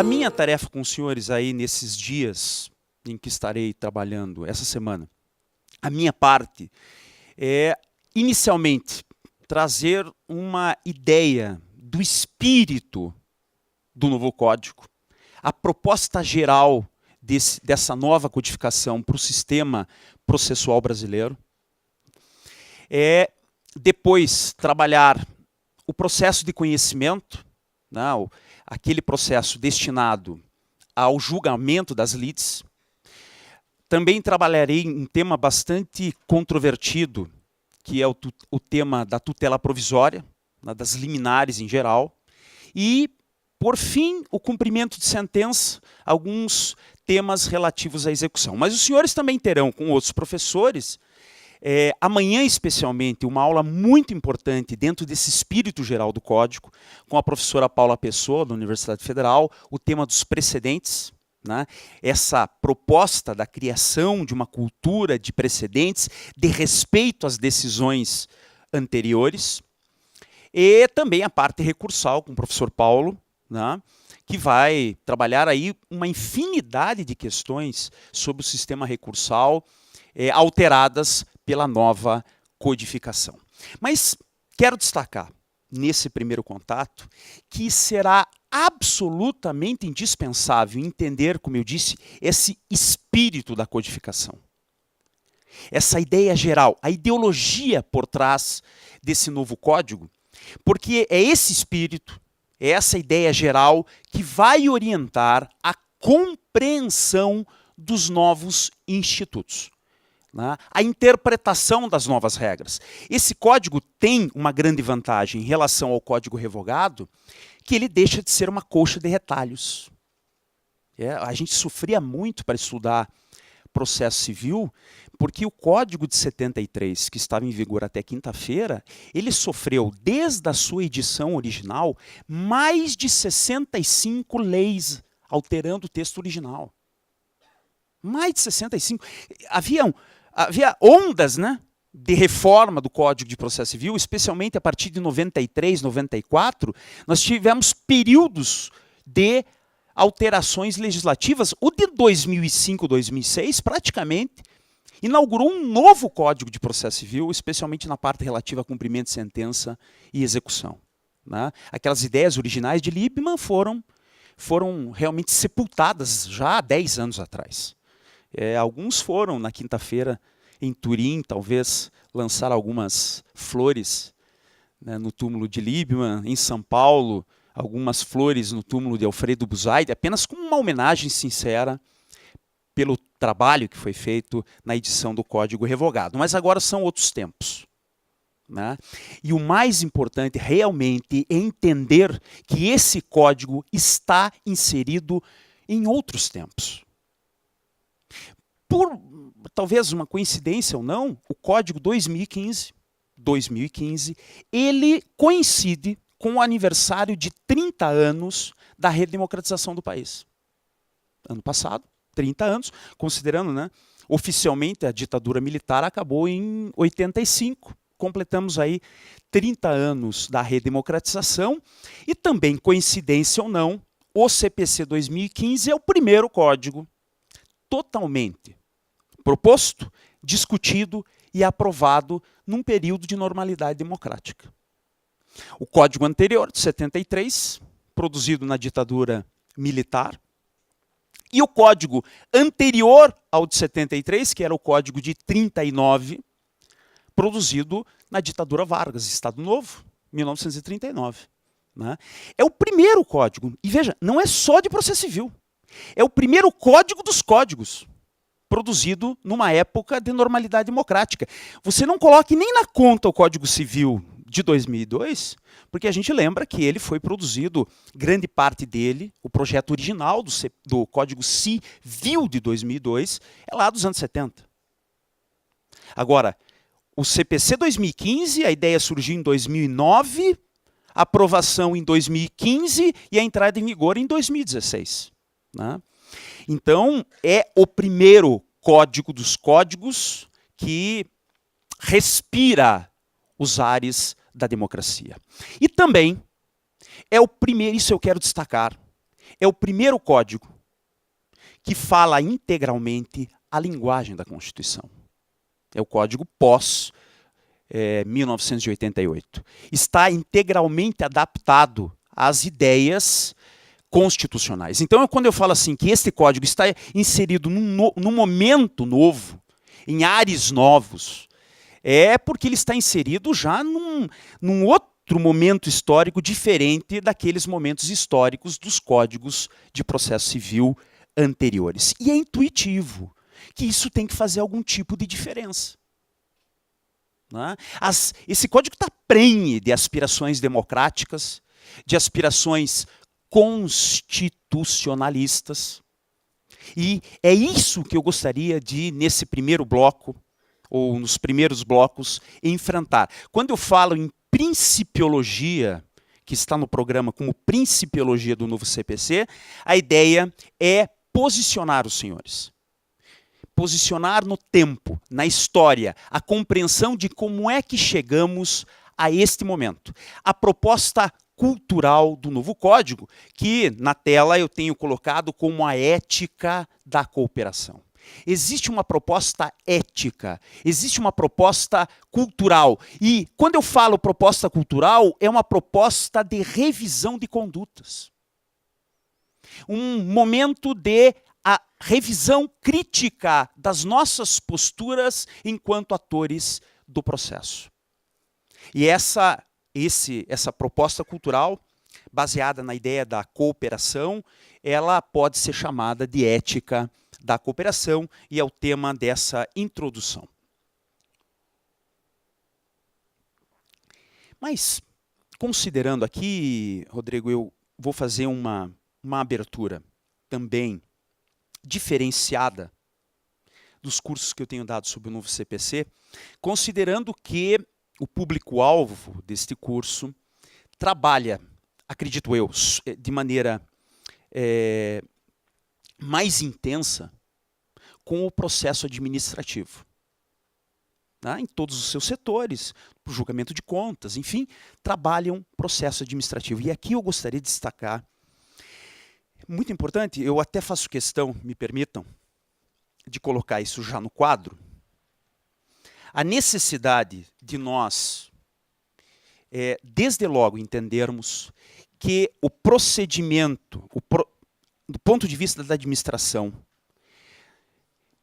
A minha tarefa com os senhores aí nesses dias em que estarei trabalhando essa semana, a minha parte é, inicialmente, trazer uma ideia do espírito do novo código, a proposta geral dessa nova codificação para o sistema processual brasileiro. Depois, trabalhar o processo de conhecimento, né, aquele processo destinado ao julgamento das lides. Também trabalharei um tema bastante controvertido, que é o tema da tutela provisória, né, das liminares em geral. E, por fim, o cumprimento de sentença, alguns temas relativos à execução. Mas os senhores também terão, com outros professores, amanhã especialmente, uma aula muito importante dentro desse espírito geral do Código, com a professora Paula Pessoa, da Universidade Federal, o tema dos precedentes, né? Essa proposta da criação de uma cultura de precedentes, de respeito às decisões anteriores, e também a parte recursal com o professor Paulo, né? Que vai trabalhar aí uma infinidade de questões sobre o sistema recursal, alteradas pela nova codificação. Mas quero destacar, nesse primeiro contato, que será absolutamente indispensável entender, como eu disse, esse espírito da codificação. Essa ideia geral, a ideologia por trás desse novo código, porque é esse espírito, é essa ideia geral que vai orientar a compreensão dos novos institutos, né? A interpretação das novas regras. Esse código tem uma grande vantagem em relação ao código revogado, que ele deixa de ser uma colcha de retalhos. A gente sofria muito para estudar processo civil, porque o Código de 73, que estava em vigor até quinta-feira, ele sofreu, desde a sua edição original, mais de 65 leis alterando o texto original. Mais de 65. Havia ondas, né, de reforma do Código de Processo Civil, especialmente a partir de 93, 94, nós tivemos períodos de alterações legislativas. O de 2005, 2006, praticamente, inaugurou um novo Código de Processo Civil, especialmente na parte relativa a cumprimento de sentença e execução, né? Aquelas ideias originais de Liebman foram realmente sepultadas já há 10 anos atrás. Alguns foram, na quinta-feira, em Turim, talvez, lançar algumas flores, né, no túmulo de Liebman, em São Paulo, algumas flores no túmulo de Alfredo Buzaide, apenas como uma homenagem sincera pelo trabalho que foi feito na edição do Código Revogado. Mas agora são outros tempos, né? E o mais importante realmente é entender que esse código está inserido em outros tempos. Por talvez uma coincidência ou não, o Código 2015, ele coincide com o aniversário de 30 anos da redemocratização do país. Ano passado, 30 anos, considerando, né, oficialmente a ditadura militar acabou em 85. Completamos aí 30 anos da redemocratização e também, coincidência ou não, o CPC 2015 é o primeiro código totalmente proposto, discutido e aprovado num período de normalidade democrática. O código anterior, de 73, produzido na ditadura militar, e o código anterior ao de 73, que era o código de 39, produzido na ditadura Vargas, Estado Novo, 1939. Né? É o primeiro código, e veja, não é só de processo civil, é o primeiro código dos códigos, produzido numa época de normalidade democrática. Você não coloque nem na conta o Código Civil de 2002, porque a gente lembra que ele foi produzido, grande parte dele, o projeto original do Código Civil de 2002, é lá dos anos 70. Agora, o CPC 2015, a ideia surgiu em 2009, a aprovação em 2015 e a entrada em vigor em 2016. Né? Então, é o primeiro código dos códigos que respira os ares da democracia. E também é o primeiro, isso eu quero destacar, é o primeiro código que fala integralmente a linguagem da Constituição. É o código pós 1988. Está integralmente adaptado às ideias constitucionais. Então, quando eu falo assim que este código está inserido num momento novo, em ares novos, é porque ele está inserido já num outro momento histórico diferente daqueles momentos históricos dos códigos de processo civil anteriores. E é intuitivo que isso tem que fazer algum tipo de diferença. Né? Esse código está prenhe de aspirações democráticas, de aspirações constitucionalistas. E é isso que eu gostaria de, nesse primeiro bloco, ou nos primeiros blocos, enfrentar. Quando eu falo em principiologia, que está no programa como principiologia do novo CPC, a ideia é posicionar os senhores. Posicionar no tempo, na história, a compreensão de como é que chegamos a este momento. A proposta cultural do novo código, que na tela eu tenho colocado como a ética da cooperação. Existe uma proposta ética, existe uma proposta cultural. E quando eu falo proposta cultural, é uma proposta de revisão de condutas. Um momento de a revisão crítica das nossas posturas enquanto atores do processo. E essa proposta cultural, baseada na ideia da cooperação, ela pode ser chamada de ética da cooperação e é o tema dessa introdução. Mas, considerando aqui, Rodrigo, eu vou fazer uma abertura também diferenciada dos cursos que eu tenho dado sobre o novo CPC, considerando que o público-alvo deste curso trabalha, acredito eu, de maneira mais intensa com o processo administrativo. Em todos os seus setores, o julgamento de contas, enfim, trabalham processo administrativo. E aqui eu gostaria de destacar, muito importante, eu até faço questão, me permitam, de colocar isso já no quadro, a necessidade de nós, desde logo, entendermos que o procedimento, do ponto de vista da administração,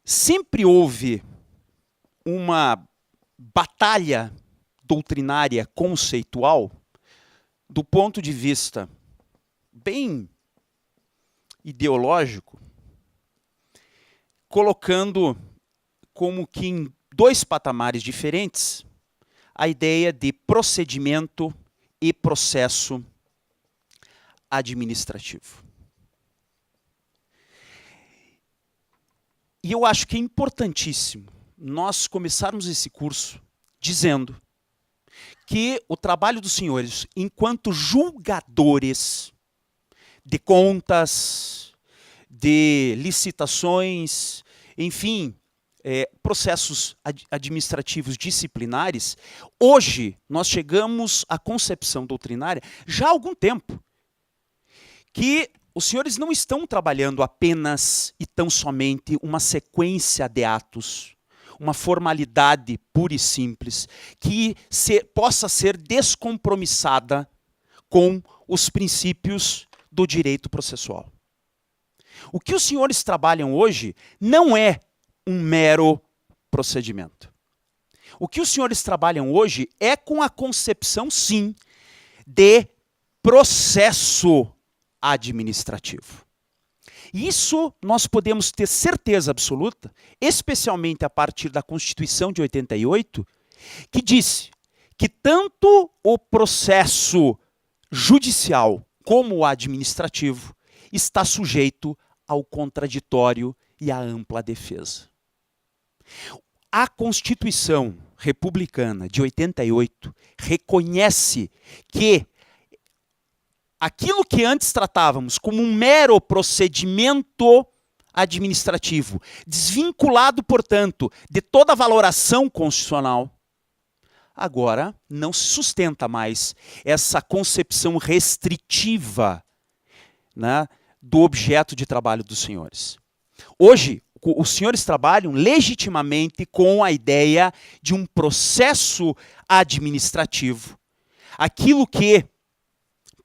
sempre houve uma batalha doutrinária conceitual do ponto de vista bem ideológico, colocando como que em dois patamares diferentes a ideia de procedimento e processo administrativo. E eu acho que é importantíssimo nós começarmos esse curso dizendo que o trabalho dos senhores, enquanto julgadores de contas, de licitações, enfim, processos administrativos disciplinares, hoje nós chegamos à concepção doutrinária já há algum tempo, que os senhores não estão trabalhando apenas e tão somente uma sequência de atos, uma formalidade pura e simples, que possa ser descompromissada com os princípios do direito processual. O que os senhores trabalham hoje não é um mero procedimento. O que os senhores trabalham hoje é com a concepção, sim, de processo administrativo. Isso nós podemos ter certeza absoluta, especialmente a partir da Constituição de 88, que disse que tanto o processo judicial como o administrativo está sujeito ao contraditório e à ampla defesa. A Constituição Republicana de 88 reconhece que aquilo que antes tratávamos como um mero procedimento administrativo, desvinculado, portanto, de toda a valoração constitucional, agora não se sustenta mais essa concepção restritiva, né, do objeto de trabalho dos senhores. Hoje, os senhores trabalham legitimamente com a ideia de um processo administrativo. Aquilo que,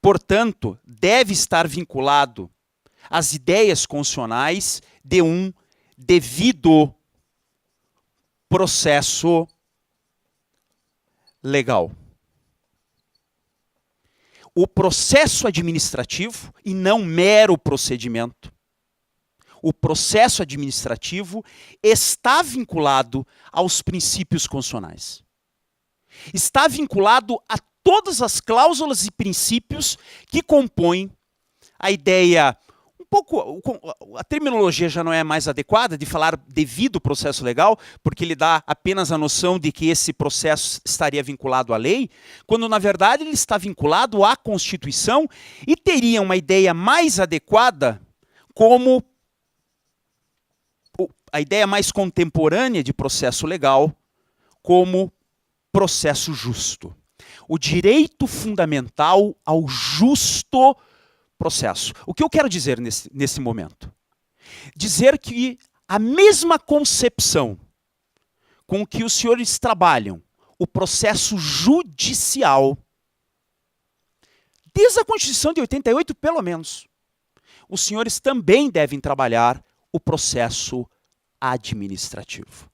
portanto, deve estar vinculado às ideias constitucionais de um devido processo legal. O processo administrativo e não mero procedimento. O processo administrativo está vinculado aos princípios constitucionais. Está vinculado a todas as cláusulas e princípios que compõem a ideia, a terminologia já não é mais adequada de falar devido processo legal, porque ele dá apenas a noção de que esse processo estaria vinculado à lei, quando na verdade ele está vinculado à Constituição e teria uma ideia mais adequada como a ideia mais contemporânea de processo legal como processo justo. O direito fundamental ao justo processo. O que eu quero dizer nesse momento? Dizer que a mesma concepção com que os senhores trabalham o processo judicial, desde a Constituição de 88, pelo menos, os senhores também devem trabalhar o processo administrativo.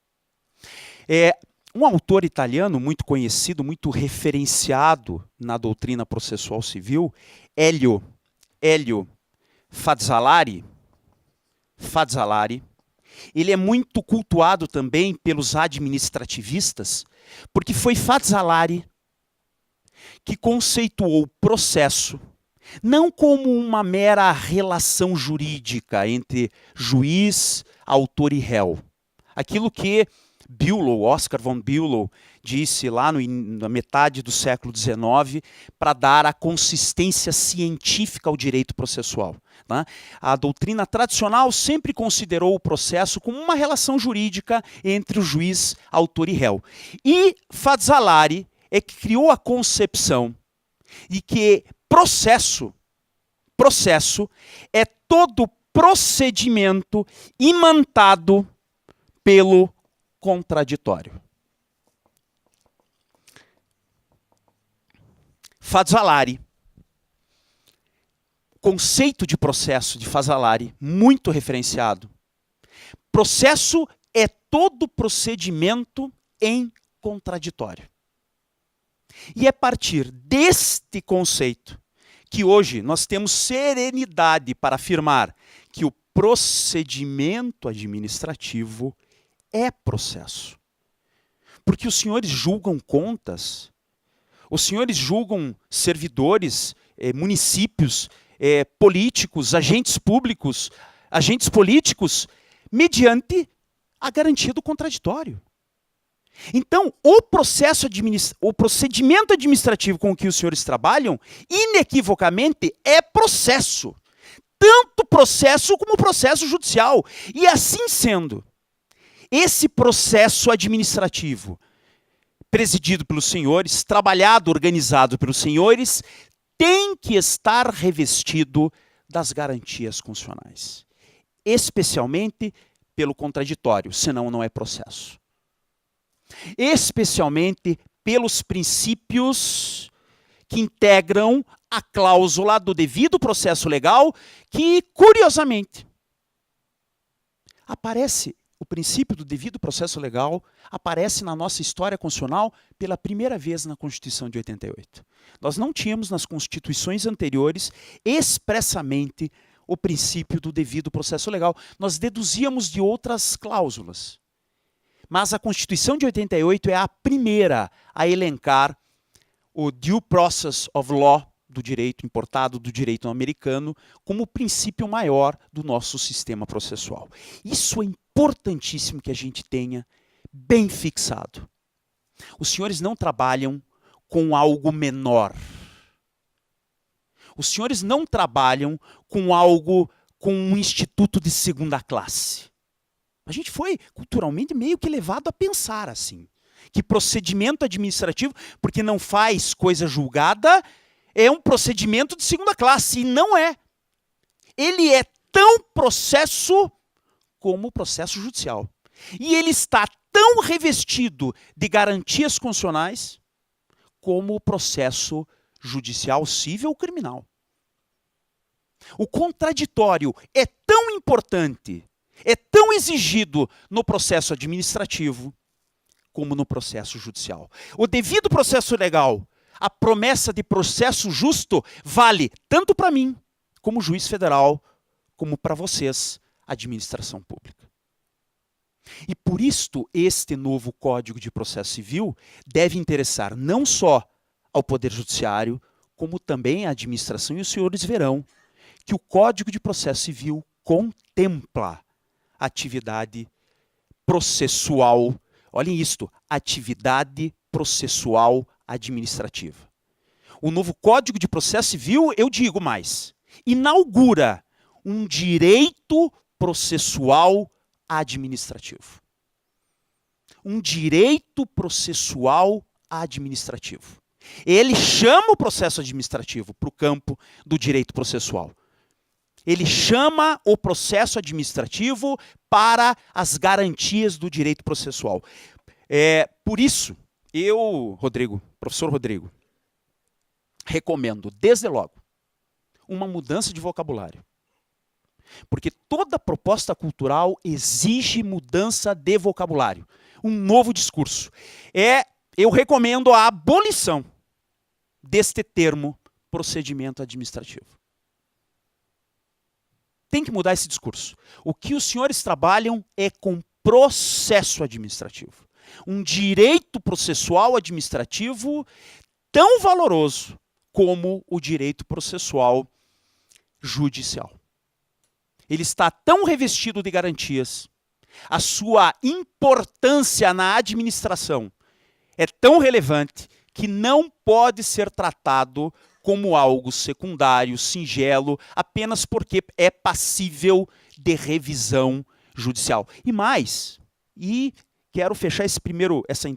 Um autor italiano muito conhecido, muito referenciado na doutrina processual civil, Elio Fazzolari, ele é muito cultuado também pelos administrativistas, porque foi Fazzolari que conceituou o processo não como uma mera relação jurídica entre juiz, autor e réu. Aquilo que Oscar von Bülow disse lá na metade do século XIX para dar a consistência científica ao direito processual. Tá? A doutrina tradicional sempre considerou o processo como uma relação jurídica entre o juiz, autor e réu. E Fazzolari é que criou a concepção de que processo é todo procedimento imantado pelo contraditório. Fazzolari, conceito de processo de Fazzolari, muito referenciado. Processo é todo procedimento em contraditório. E é a partir deste conceito que hoje nós temos serenidade para afirmar que o procedimento administrativo é processo. Porque os senhores julgam contas, os senhores julgam servidores, municípios, políticos, agentes públicos, agentes políticos, mediante a garantia do contraditório. Então, o procedimento administrativo com que os senhores trabalham, inequivocamente, é processo. Tanto processo como processo judicial. E assim sendo, esse processo administrativo, presidido pelos senhores, trabalhado, organizado pelos senhores, tem que estar revestido das garantias constitucionais. Especialmente pelo contraditório, senão não é processo. Especialmente pelos princípios que integram a cláusula do devido processo legal, que, curiosamente, o princípio do devido processo legal aparece na nossa história constitucional pela primeira vez na Constituição de 88. Nós não tínhamos nas constituições anteriores expressamente o princípio do devido processo legal. Nós deduzíamos de outras cláusulas. Mas a Constituição de 88 é a primeira a elencar o due process of law do direito importado, do direito americano, como o princípio maior do nosso sistema processual. Isso é importantíssimo que a gente tenha bem fixado. Os senhores não trabalham com algo menor. Os senhores não trabalham com um instituto de segunda classe. A gente foi culturalmente meio que levado a pensar assim, que procedimento administrativo, porque não faz coisa julgada, é um procedimento de segunda classe, e não é. ele é tão processo como o processo judicial. E ele está tão revestido de garantias constitucionais como o processo judicial civil ou criminal. O contraditório é tão importante, é tão exigido no processo administrativo como no processo judicial. O devido processo legal, a promessa de processo justo, vale tanto para mim, como juiz federal, como para vocês, administração pública. E por isto, este novo Código de Processo Civil deve interessar não só ao Poder Judiciário, como também à administração, e os senhores verão que o Código de Processo Civil contempla atividade processual, olhem isto, atividade processual administrativa. O novo Código de Processo Civil, eu digo mais, inaugura um direito processual administrativo. Um direito processual administrativo. Ele chama o processo administrativo para o campo do direito processual. Ele chama o processo administrativo para as garantias do direito processual. Por isso, eu, professor Rodrigo, recomendo, desde logo, uma mudança de vocabulário. Porque toda proposta cultural exige mudança de vocabulário. Um novo discurso. Eu recomendo a abolição deste termo procedimento administrativo. Tem que mudar esse discurso. O que os senhores trabalham é com processo administrativo. Um direito processual administrativo tão valoroso como o direito processual judicial. Ele está tão revestido de garantias, a sua importância na administração é tão relevante que não pode ser tratado como algo secundário, singelo, apenas porque é passível de revisão judicial. E mais, quero fechar essa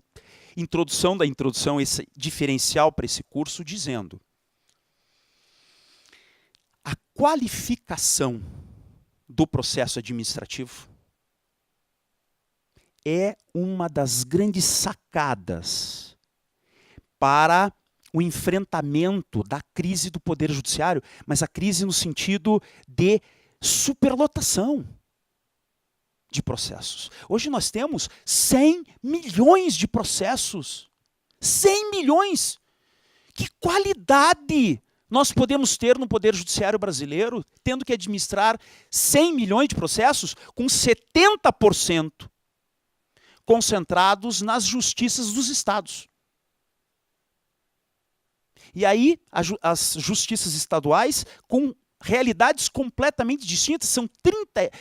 introdução da introdução, esse diferencial para esse curso, dizendo: a qualificação do processo administrativo é uma das grandes sacadas para o enfrentamento da crise do Poder Judiciário, mas a crise no sentido de superlotação de processos. Hoje nós temos 100 milhões de processos. 100 milhões! Que qualidade nós podemos ter no Poder Judiciário brasileiro, tendo que administrar 100 milhões de processos, com 70% concentrados nas justiças dos estados. E aí, as justiças estaduais, com realidades completamente distintas, são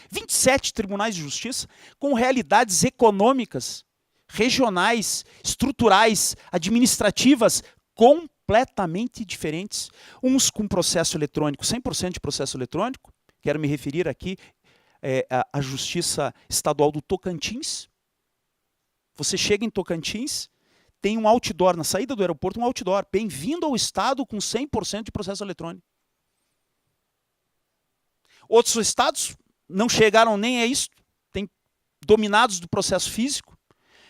27 tribunais de justiça, com realidades econômicas, regionais, estruturais, administrativas, completamente diferentes. Uns com processo eletrônico, 100% de processo eletrônico, quero me referir aqui à Justiça Estadual do Tocantins. Você chega em Tocantins, tem um outdoor, na saída do aeroporto, um outdoor, bem-vindo ao estado com 100% de processo eletrônico. Outros estados não chegaram nem a isso, têm dominados do processo físico,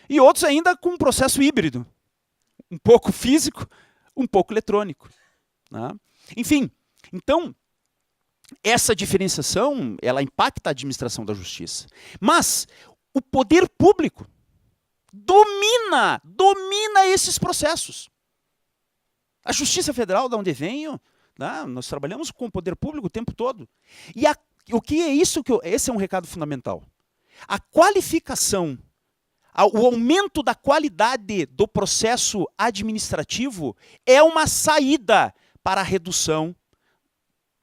e outros ainda com um processo híbrido, um pouco físico, um pouco eletrônico. Né? Enfim, então, essa diferenciação, ela impacta a administração da justiça. Mas o poder público domina esses processos. A Justiça Federal, da onde venho, né, nós trabalhamos com o poder público o tempo todo. E o que é isso? Esse é um recado fundamental. A qualificação, o aumento da qualidade do processo administrativo é uma saída para a redução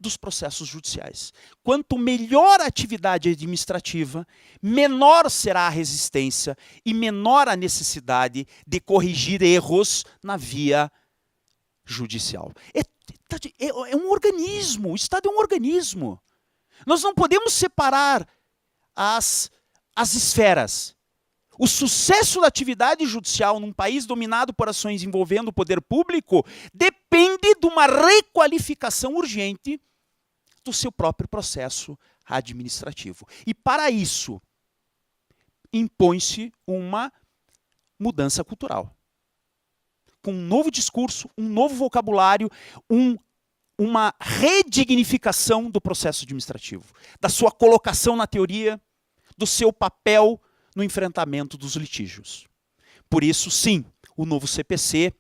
dos processos judiciais. Quanto melhor a atividade administrativa, menor será a resistência e menor a necessidade de corrigir erros na via judicial. É um organismo, o Estado é um organismo. Nós não podemos separar as esferas. O sucesso da atividade judicial num país dominado por ações envolvendo o poder público depende de uma requalificação urgente do seu próprio processo administrativo. E para isso, impõe-se uma mudança cultural. Com um novo discurso, um novo vocabulário, uma redignificação do processo administrativo, da sua colocação na teoria, do seu papel no enfrentamento dos litígios. Por isso, sim, o novo CPC,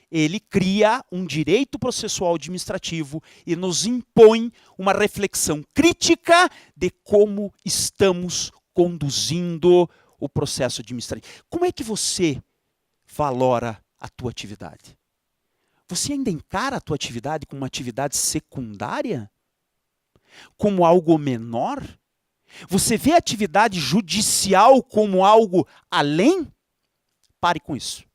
ele cria um direito processual administrativo e nos impõe uma reflexão crítica de como estamos conduzindo o processo administrativo. Como é que você valora a tua atividade? Você ainda encara a tua atividade como uma atividade secundária? Como algo menor? Você vê a atividade judicial como algo além? Pare com isso.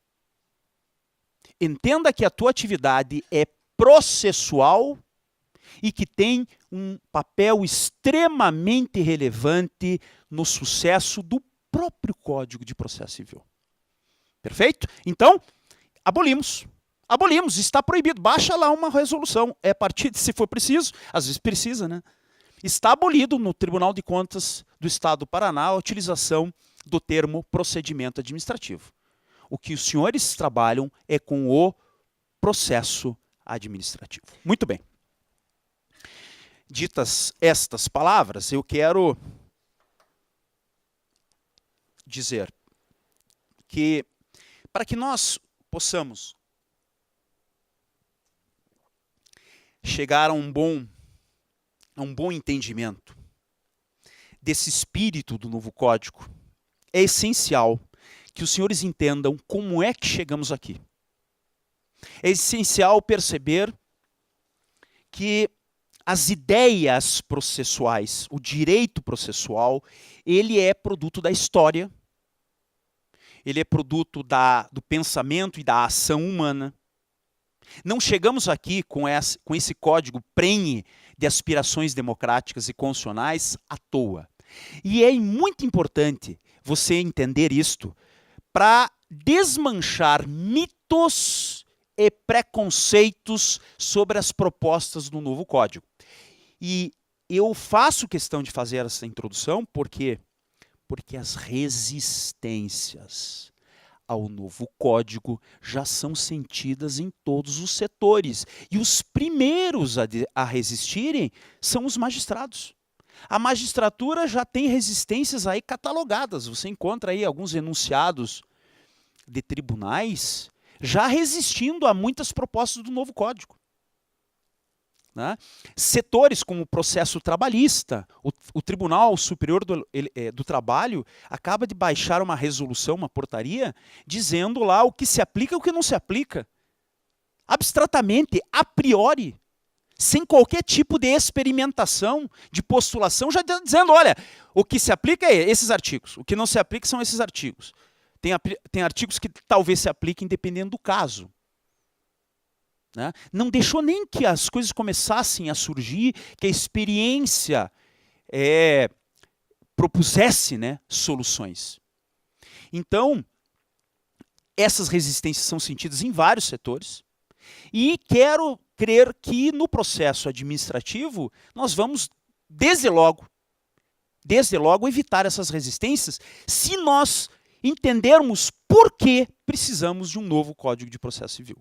Entenda que a tua atividade é processual e que tem um papel extremamente relevante no sucesso do próprio Código de Processo Civil. Perfeito? Então, abolimos. Abolimos, está proibido. Baixa lá uma resolução. É a partir de, se for preciso, às vezes precisa, né? Está abolido no Tribunal de Contas do Estado do Paraná a utilização do termo procedimento administrativo. O que os senhores trabalham é com o processo administrativo. Muito bem. Ditas estas palavras, eu quero dizer que, para que nós possamos chegar a um bom entendimento desse espírito do novo código, é essencial que os senhores entendam como é que chegamos aqui. É essencial perceber que as ideias processuais, o direito processual, ele é produto da história, ele é produto do pensamento e da ação humana. Não chegamos aqui com esse código prenhe de aspirações democráticas e constitucionais à toa. E é muito importante você entender isto para desmanchar mitos e preconceitos sobre as propostas do novo código. E eu faço questão de fazer essa introdução porque as resistências ao novo código já são sentidas em todos os setores. E os primeiros a resistirem são os magistrados. A magistratura já tem resistências aí catalogadas. Você encontra aí alguns enunciados de tribunais já resistindo a muitas propostas do novo código. Né? Setores como o processo trabalhista, o Tribunal Superior do Trabalho acaba de baixar uma resolução, uma portaria, dizendo lá o que se aplica e o que não se aplica. Abstratamente, a priori, sem qualquer tipo de experimentação, de postulação, já dizendo, olha, o que se aplica é esses artigos, o que não se aplica são esses artigos. Tem artigos que talvez se apliquem dependendo do caso. Né? Não deixou nem que as coisas começassem a surgir, que a experiência propusesse, né, soluções. Então, essas resistências são sentidas em vários setores e quero crer que no processo administrativo nós vamos, desde logo, evitar essas resistências se nós entendermos por que precisamos de um novo Código de Processo Civil.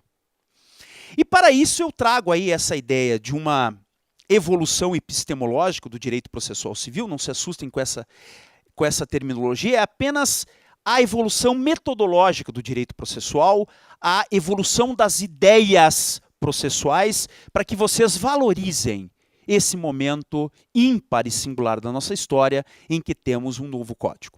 E para isso eu trago aí essa ideia de uma evolução epistemológica do direito processual civil, não se assustem com essa terminologia, é apenas a evolução metodológica do direito processual, a evolução das ideias processuais, para que vocês valorizem esse momento ímpar e singular da nossa história em que temos um novo código.